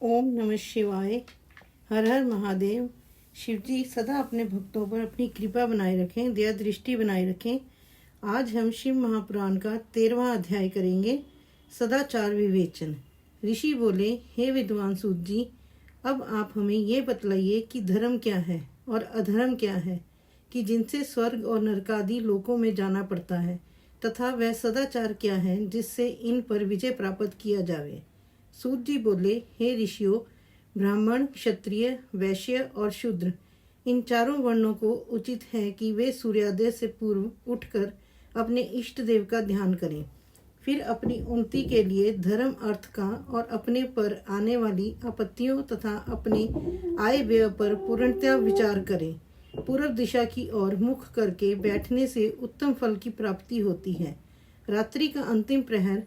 ओम नमः शिवाय। हर हर महादेव। शिव जी सदा अपने भक्तों पर अपनी कृपा बनाए रखें, दया दृष्टि बनाए रखें। आज हम शिव महापुराण का 13वां अध्याय करेंगे, सदाचार विवेचन। ऋषि बोले, हे विद्वान सूत जी, अब आप हमें ये बतलाइए कि धर्म क्या है और अधर्म क्या है, कि जिनसे स्वर्ग और नरकादि लोकों में जाना पड़ता है, तथा वह सदाचार क्या है जिससे इन पर विजय प्राप्त किया जावे। सूत जी बोले, हे ऋषियों, ब्राह्मण, क्षत्रिय, वैश्य और शूद्र, इन चारों वर्णों को उचित है कि वे सूर्योदय से पूर्व उठकर अपने इष्ट देव का ध्यान करें, फिर अपनी उन्नति के लिए धर्म अर्थ का और अपने पर आने वाली आपत्तियों तथा अपने आय व्यय पर पूर्णतः विचार करें। पूर्व दिशा की ओर मुख करके बैठने से उत्तम फल की प्राप्ति होती है। रात्रि का अंतिम प्रहर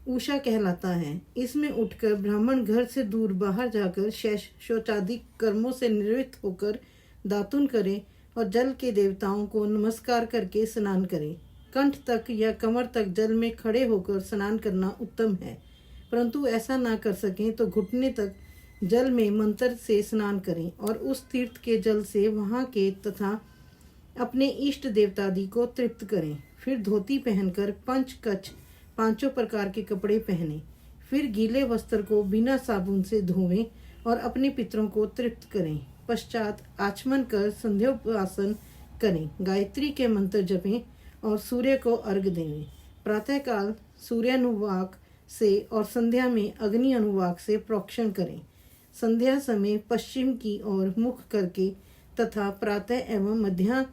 उषा कहलाता है। इसमें उठकर ब्राह्मण घर से दूर बाहर जाकर शौचादि कर्मों से निवृत्त होकर दातुन करे और जल के देवताओं को नमस्कार करके स्नान करे। कंठ तक या कमर तक जल में खड़े होकर स्नान करना उत्तम है, परंतु ऐसा ना कर सकें तो घुटने तक जल में मंत्र से स्नान करें और उस तीर्थ के जल से वहाँ के तथा अपने इष्ट देवतादि को तृप्त करें। फिर धोती पहनकर पंचकच्छ पांचों प्रकार के कपड़े पहने, फिर गीले वस्त्र को बिना साबुन से धोवें और अपने पितरों को तृप्त करें। पश्चात आचमन कर संध्योपासन करें, गायत्री के मंत्र जपें और सूर्य को अर्घ देवें। प्रातःकाल सूर्यानुवाक से और संध्या में अग्नि अनुवाक से प्रोक्षण करें। संध्या समय पश्चिम की ओर मुख करके तथा प्रातः एवं मध्या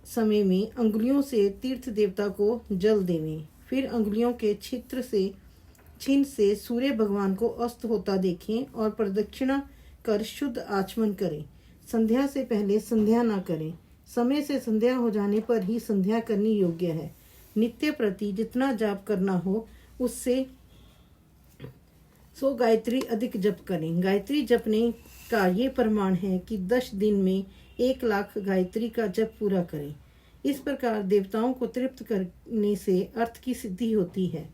समय में अंगुलियों से तीर्थ देवता को जल देवें। फिर अंगुलियों के छिन्न से सूर्य भगवान को अस्त होता देखें और प्रदक्षिणा कर शुद्ध आचमन करें। संध्या से पहले संध्या न करें। समय से संध्या हो जाने पर ही संध्या करनी योग्य है। नित्य प्रति जितना जाप करना हो उससे 100 गायत्री अधिक जप करें। गायत्री जपने का ये प्रमाण है कि 10 दिन में 1 लाख गायत्री का जप पूरा करें। इस प्रकार देवताओं को तृप्त करने से अर्थ की सिद्धि होती है।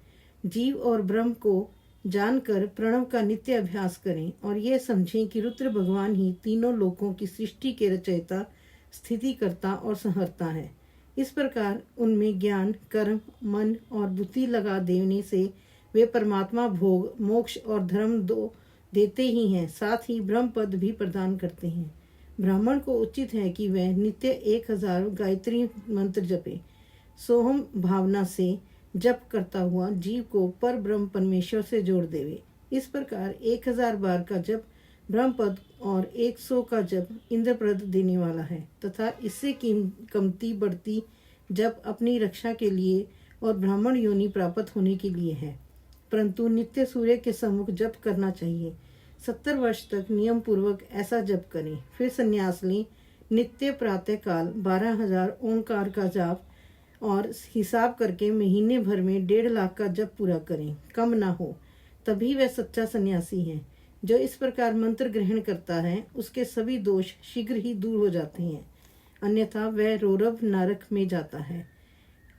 जीव और ब्रह्म को जानकर प्रणव का नित्य अभ्यास करें और यह समझें कि रुद्र भगवान ही तीनों लोकों की सृष्टि के रचयिता, स्थिति करता और संहरता है। इस प्रकार उनमें ज्ञान, कर्म, मन और बुद्धि लगा देने से वे परमात्मा भोग, मोक्ष और धर्म दो देते ही हैं, साथ ही ब्रह्म पद भी प्रदान करते हैं। ब्राह्मण को उचित है कि वह नित्य 1000 गायत्री मंत्र जपे। सोहम भावना से जप करता हुआ जीव को पर ब्रह्म परमेश्वर से जोड़ देवे। इस प्रकार 1000 बार का जप ब्रह्मपद और 100 का जप इंद्रप्रद देने वाला है, तथा इससे कमती बढ़ती जप अपनी रक्षा के लिए और ब्राह्मण योनि प्राप्त होने के लिए है। परंतु नित्य सूर्य के सम्मुख जप करना चाहिए। 70 वर्ष तक नियम पूर्वक ऐसा जप करें। फिर संन्यास लें। नित्य प्रातः काल 12,000 ओंकार का जाप और हिसाब करके महीने भर में 1.5 लाख का जप पूरा करें, कम ना हो, तभी वह सच्चा सन्यासी है। जो इस प्रकार मंत्र ग्रहण करता है उसके सभी दोष शीघ्र ही दूर हो जाते हैं, अन्यथा वह रौरव नरक में जाता है।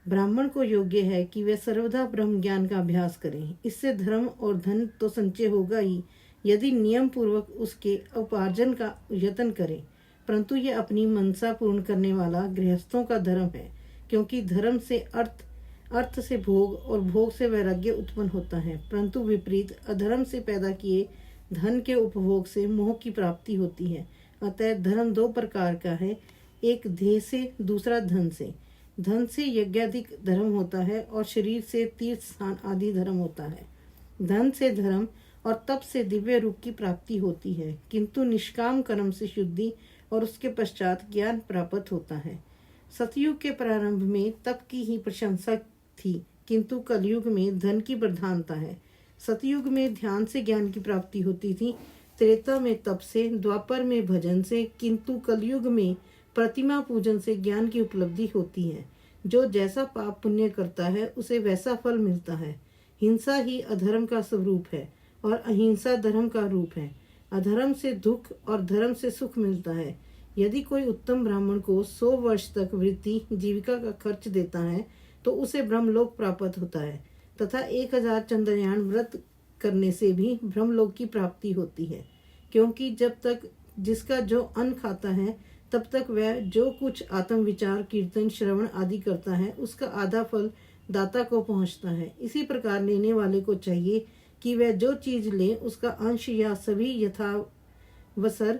ब्राह्मण को योग्य है कि वह सर्वदा ब्रह्म ज्ञान का अभ्यास करें। इससे धर्म और धन तो संचय होगा ही, यदि नियम पूर्वक उसके उपार्जन का यत्न करे, परंतु यह अपनी मनसा पूर्ण करने वाला गृहस्थों का धर्म है, क्योंकि धर्म से अर्थ, अर्थ से भोग और भोग से वैराग्य उत्पन्न होता है, परंतु विपरीत अधर्म से पैदा किए धन के उपभोग से मोह की प्राप्ति होती है। अतः धर्म 2 प्रकार का है, एक देह से, दूसरा धन से। धन से यज्ञाधिक धर्म होता है और शरीर से तीर्थ स्थान आदि धर्म होता है। धन से धर्म और तप से दिव्य रूप की प्राप्ति होती है, किंतु निष्काम कर्म से शुद्धि और उसके पश्चात ज्ञान प्राप्त होता है। सतयुग के प्रारंभ में तप की ही प्रशंसा थी, किंतु कलयुग में धन की प्रधानता है। सतयुग में ध्यान से ज्ञान की प्राप्ति होती थी, त्रेता में तप से, द्वापर में भजन से, किंतु कलयुग में प्रतिमा पूजन से ज्ञान की उपलब्धि होती है। जो जैसा पाप पुण्य करता है उसे वैसा फल मिलता है। हिंसा ही अधर्म का स्वरूप है और अहिंसा धर्म का रूप है। अधर्म से दुख और धर्म से सुख मिलता है। यदि कोई उत्तम ब्राह्मण को 100 वर्ष तक वृत्ति जीविका का खर्च देता है तो उसे ब्रह्मलोक प्राप्त होता है, तथा 1000 चंद्रयान व्रत करने से भी ब्रह्मलोक की प्राप्ति होती है, क्योंकि जब तक जिसका जो अन्न खाता है तब तक वह जो कुछ आत्म विचार, कीर्तन, श्रवण आदि करता है उसका आधा फल दाता को पहुंचता है। इसी प्रकार लेने वाले को चाहिए कि वह जो चीज ले उसका अंश या सभी यथावसर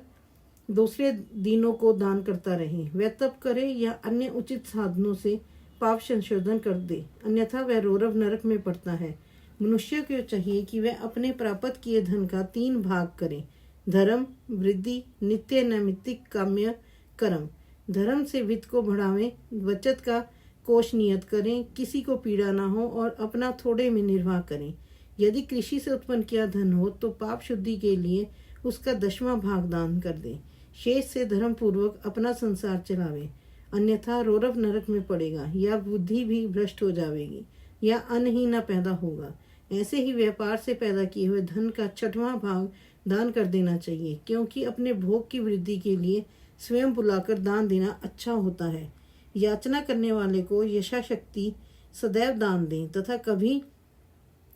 दूसरे दीनों को दान करता रहे। वह तप करे या अन्य उचित साधनों से पाप संशोधन कर दे, अन्यथा वह रौरव नरक में पड़ता है। मनुष्य को चाहिए कि वह अपने प्राप्त किए धन का 3 भाग करे: धर्म, वृद्धि, नित्य नैमित्तिक काम्य कर्म। धर्म से वित्त को बढ़ावें, बचत का कोष नियत करें, किसी को पीड़ा न हो और अपना थोड़े में निर्वाह करें। यदि कृषि से उत्पन्न किया धन हो तो पाप शुद्धि के लिए उसका 10वां भाग दान कर दे। शेष से धर्म पूर्वक अपना संसार चलावे, अन्यथा रौरव नरक में पड़ेगा, या बुद्धि भी भ्रष्ट हो जाएगी, या अन्न ही न पैदा होगा। ऐसे ही व्यापार से पैदा किए हुए धन का 6वां भाग दान कर देना चाहिए, क्योंकि अपने भोग की वृद्धि के लिए स्वयं बुलाकर दान देना अच्छा होता है। याचना करने वाले को यथाशक्ति सदैव दान दें तथा कभी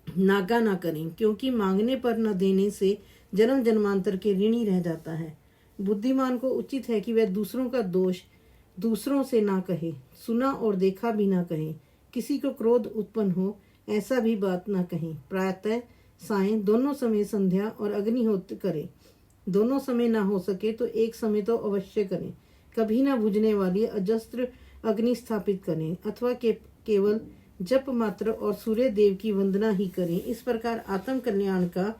नागा ना करें, क्योंकि मांगने पर न देने से जन्म जन्मांतर के ऋणी रह जाता है। बुद्धिमान को उचित है कि वह दूसरों का दोष दूसरों से ना कहे, सुना और देखा भी ना कहे। किसी को क्रोध उत्पन्न हो ऐसा भी बात ना कहे। प्रातः सायं दोनों समय संध्या और अग्निहोत्र करें। दोनों समय ना हो सके तो एक समय तो अवश्य करें। कभी ना बुझने वाली अजस्त्र अग्नि स्थापित करें, अथवा केवल जप मात्र और सूर्य देव की वंदना ही करें। इस प्रकार आत्म कल्याण का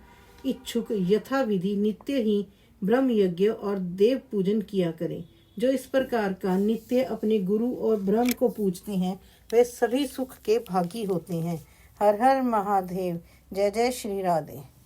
इच्छुक यथाविधि नित्य ही ब्रह्म यज्ञ और देव पूजन किया करें। जो इस प्रकार का नित्य अपने गुरु और ब्रह्म को पूजते हैं वे सभी सुख के भागी होते हैं। हर हर महादेव। जय जय श्री राधे।